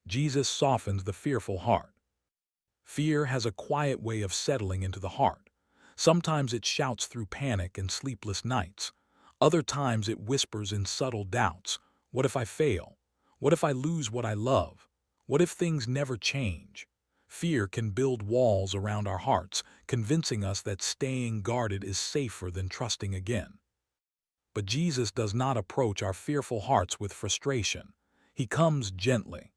Jesus softens the fearful heart. Fear has a quiet way of settling into the heart. Sometimes it shouts through panic and sleepless nights. Other times it whispers in subtle doubts. What if I fail? What if I lose what I love? What if things never change? Fear can build walls around our hearts, convincing us that staying guarded is safer than trusting again. But Jesus does not approach our fearful hearts with frustration. He comes gently.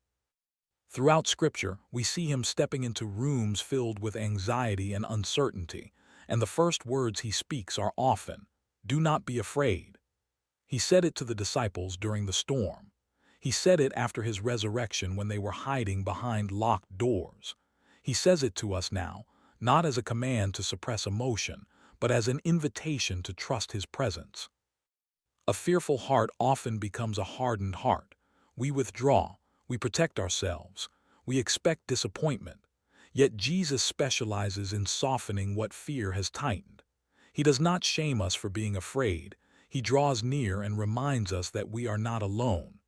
Throughout Scripture, we see him stepping into rooms filled with anxiety and uncertainty, and the first words he speaks are often, "Do not be afraid." He said it to the disciples during the storm. He said it after his resurrection when they were hiding behind locked doors. He says it to us now, not as a command to suppress emotion, but as an invitation to trust his presence. A fearful heart often becomes a hardened heart. We withdraw, we protect ourselves, we expect disappointment. Yet Jesus specializes in softening what fear has tightened. He does not shame us for being afraid. He draws near and reminds us that we are not alone.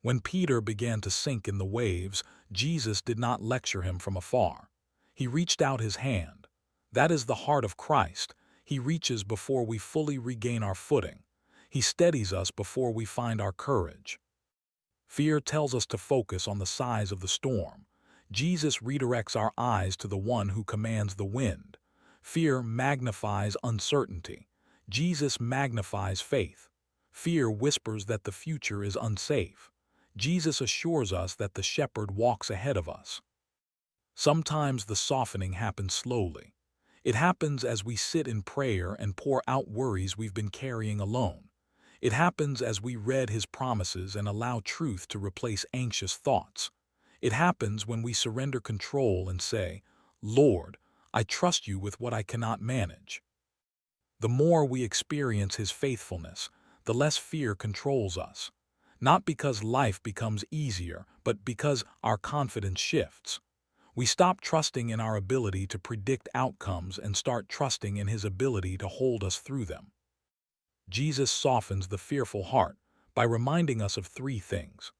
When Peter began to sink in the waves, Jesus did not lecture him from afar. He reached out his hand. That is the heart of Christ. He reaches before we fully regain our footing. He steadies us before we find our courage. Fear tells us to focus on the size of the storm. Jesus redirects our eyes to the one who commands the wind. Fear magnifies uncertainty. Jesus magnifies faith. Fear whispers that the future is unsafe. Jesus assures us that the shepherd walks ahead of us. Sometimes the softening happens slowly. It happens as we sit in prayer and pour out worries we've been carrying alone. It happens as we read his promises and allow truth to replace anxious thoughts. It happens when we surrender control and say, "Lord, I trust you with what I cannot manage." The more we experience his faithfulness, the less fear controls us. Not because life becomes easier, but because our confidence shifts. We stop trusting in our ability to predict outcomes and start trusting in his ability to hold us through them. Jesus softens the fearful heart by reminding us of three things.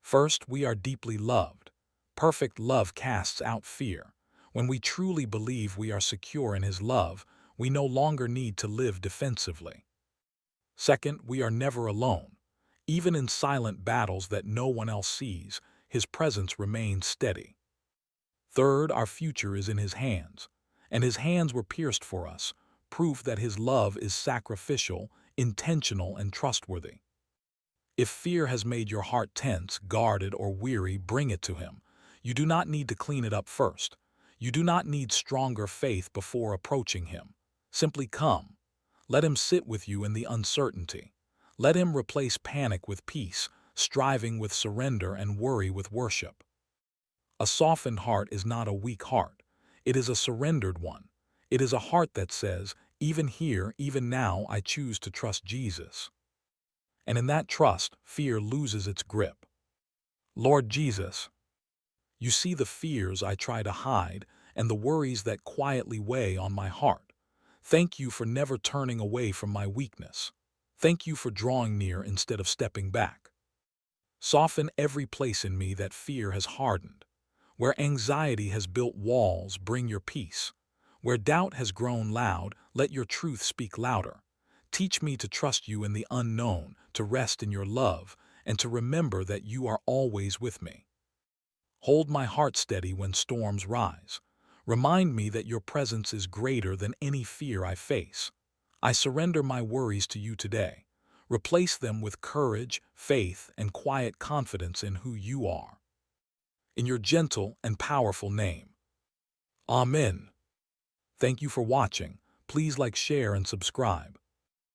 First, we are deeply loved. Perfect love casts out fear. When we truly believe we are secure in his love, we no longer need to live defensively. Second, we are never alone. Even in silent battles that no one else sees, his presence remains steady. Third, our future is in his hands, and his hands were pierced for us, proof that his love is sacrificial, intentional, and trustworthy. If fear has made your heart tense, guarded, or weary, bring it to him. You do not need to clean it up first. You do not need stronger faith before approaching him. Simply come. Let him sit with you in the uncertainty. Let him replace panic with peace, striving with surrender, and worry with worship. A softened heart is not a weak heart. It is a surrendered one. It is a heart that says, "Even here, even now, I choose to trust Jesus." And in that trust, fear loses its grip. Lord Jesus, you see the fears I try to hide and the worries that quietly weigh on my heart. Thank you for never turning away from my weakness. Thank you for drawing near instead of stepping back. Soften every place in me that fear has hardened. Where anxiety has built walls, bring your peace. Where doubt has grown loud, let your truth speak louder. Teach me to trust you in the unknown, to rest in your love, and to remember that you are always with me. Hold my heart steady when storms rise. Remind me that your presence is greater than any fear I face. I surrender my worries to you today. Replace them with courage, faith, and quiet confidence in who you are. In your gentle and powerful name. Amen. Thank you for watching. Please like, share, and subscribe.